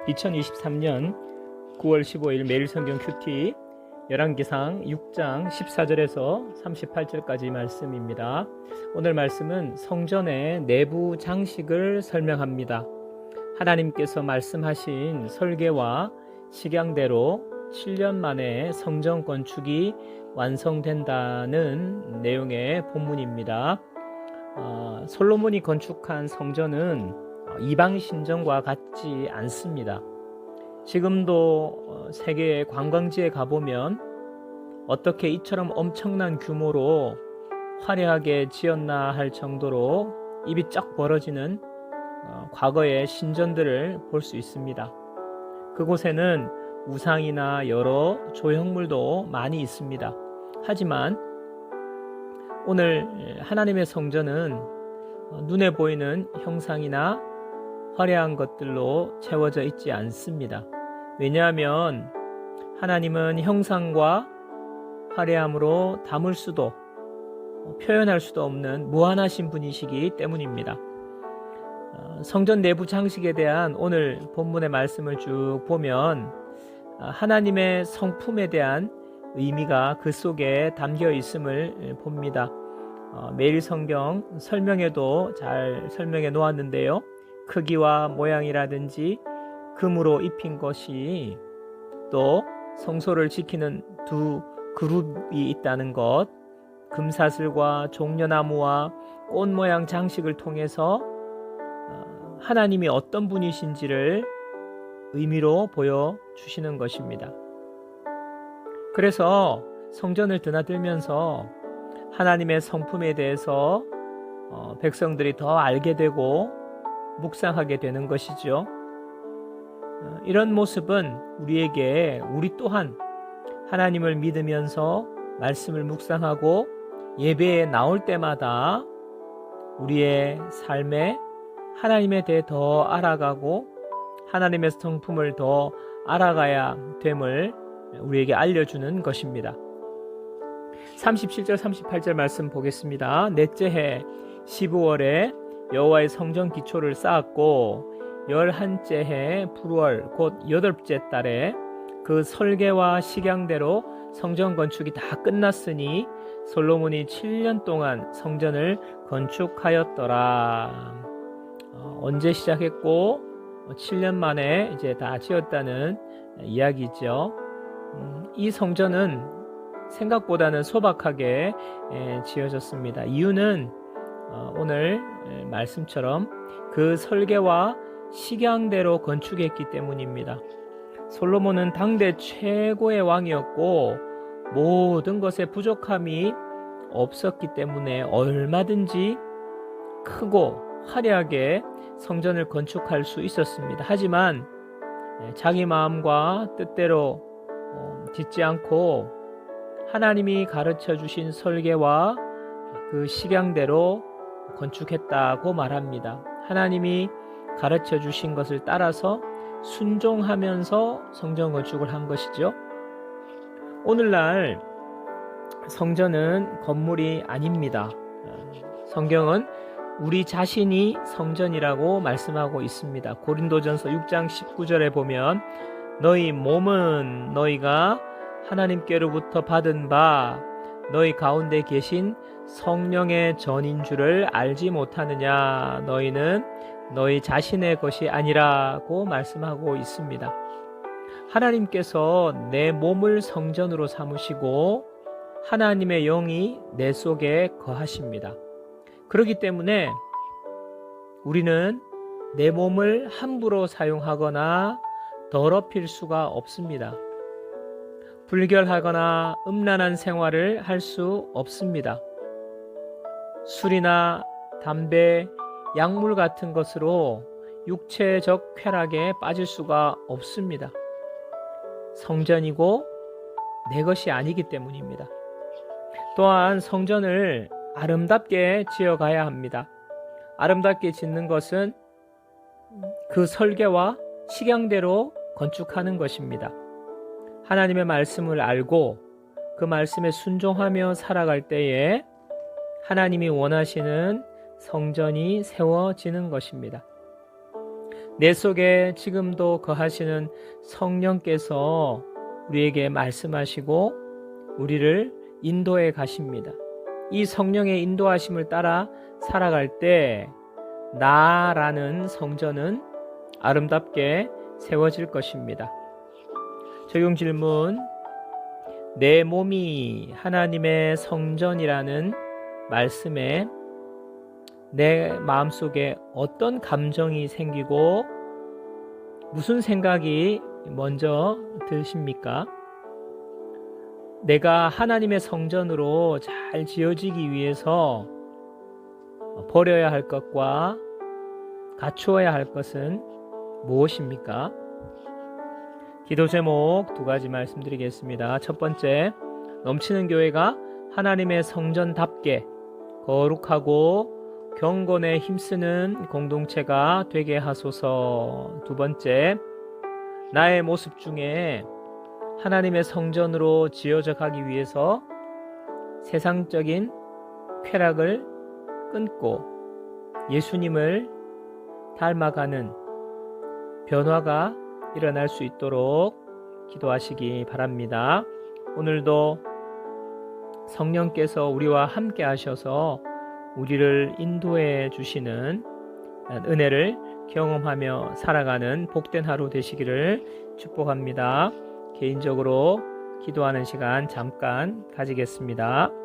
2023년 9월 15일 매일 성경 큐티 열왕기상 6장 14절에서 38절까지 말씀입니다. 오늘 말씀은 성전의 내부 장식을 설명합니다. 하나님께서 말씀하신 설계와 식양대로 7년 만에 성전 건축이 완성된다는 내용의 본문입니다. 솔로몬이 건축한 성전은 이방 신전과 같지 않습니다. 지금도 세계의 관광지에 가보면 어떻게 이처럼 엄청난 규모로 화려하게 지었나 할 정도로 입이 쩍 벌어지는 과거의 신전들을 볼 수 있습니다. 그곳에는 우상이나 여러 조형물도 많이 있습니다. 하지만 오늘 하나님의 성전은 눈에 보이는 형상이나 화려한 것들로 채워져 있지 않습니다. 왜냐하면 하나님은 형상과 화려함으로 담을 수도 표현할 수도 없는 무한하신 분이시기 때문입니다. 성전 내부 장식에 대한 오늘 본문의 말씀을 쭉 보면 하나님의 성품에 대한 의미가 그 속에 담겨 있음을 봅니다. 매일 성경 설명에도 잘 설명해 놓았는데요. 크기와 모양이라든지 금으로 입힌 것이 또 성소를 지키는 두 그룹이 있다는 것, 금사슬과 종려나무와 꽃 모양 장식을 통해서 하나님이 어떤 분이신지를 의미로 보여주시는 것입니다. 그래서 성전을 드나들면서 하나님의 성품에 대해서 백성들이 더 알게 되고 묵상하게 되는 것이죠. 이런 모습은 우리 또한 하나님을 믿으면서 말씀을 묵상하고 예배에 나올 때마다 우리의 삶에 하나님에 대해 더 알아가고 하나님의 성품을 더 알아가야 됨을 우리에게 알려주는 것입니다. 37절 38절 말씀 보겠습니다. 넷째 해 12월에 여호와의 성전 기초를 쌓았고 11째 해 불월 곧 8째 달에 그 설계와 식양대로 성전 건축이 다 끝났으니 솔로몬이 7년 동안 성전을 건축하였더라. 언제 시작했고 7년 만에 이제 다 지었다는 이야기죠. 이 성전은 생각보다는 소박하게 지어졌습니다. 이유는 오늘 말씀처럼 그 설계와 식양대로 건축했기 때문입니다. 솔로몬은 당대 최고의 왕이었고 모든 것에 부족함이 없었기 때문에 얼마든지 크고 화려하게 성전을 건축할 수 있었습니다. 하지만 자기 마음과 뜻대로 짓지 않고 하나님이 가르쳐 주신 설계와 그 식양대로 건축했다고 말합니다. 하나님이 가르쳐 주신 것을 따라서 순종하면서 성전 건축을 한 것이죠. 오늘날 성전은 건물이 아닙니다. 성경은 우리 자신이 성전이라고 말씀하고 있습니다. 고린도전서 6장 19절에 보면 너희 몸은 너희가 하나님께로부터 받은 바 너희 가운데 계신 성령의 전인 줄을 알지 못하느냐. 너희는 너희 자신의 것이 아니라고 말씀하고 있습니다. 하나님께서 내 몸을 성전으로 삼으시고 하나님의 영이 내 속에 거하십니다. 그렇기 때문에 우리는 내 몸을 함부로 사용하거나 더럽힐 수가 없습니다. 불결하거나 음란한 생활을 할 수 없습니다. 술이나 담배, 약물 같은 것으로 육체적 쾌락에 빠질 수가 없습니다. 성전이고 내 것이 아니기 때문입니다. 또한 성전을 아름답게 지어가야 합니다. 아름답게 짓는 것은 그 설계와 식양대로 건축하는 것입니다. 하나님의 말씀을 알고 그 말씀에 순종하며 살아갈 때에 하나님이 원하시는 성전이 세워지는 것입니다. 내 속에 지금도 거하시는 성령께서 우리에게 말씀하시고 우리를 인도해 가십니다. 이 성령의 인도하심을 따라 살아갈 때 나라는 성전은 아름답게 세워질 것입니다. 적용 질문. 내 몸이 하나님의 성전이라는 말씀에 내 마음속에 어떤 감정이 생기고 무슨 생각이 먼저 드십니까? 내가 하나님의 성전으로 잘 지어지기 위해서 버려야 할 것과 갖추어야 할 것은 무엇입니까? 기도 제목 2가지 말씀드리겠습니다. 첫 번째, 넘치는 교회가 하나님의 성전답게 거룩하고 경건에 힘쓰는 공동체가 되게 하소서. 두 번째, 나의 모습 중에 하나님의 성전으로 지어져 가기 위해서 세상적인 쾌락을 끊고 예수님을 닮아가는 변화가 일어날 수 있도록 기도하시기 바랍니다. 오늘도 성령께서 우리와 함께 하셔서 우리를 인도해 주시는 은혜를 경험하며 살아가는 복된 하루 되시기를 축복합니다. 개인적으로 기도하는 시간 잠깐 가지겠습니다.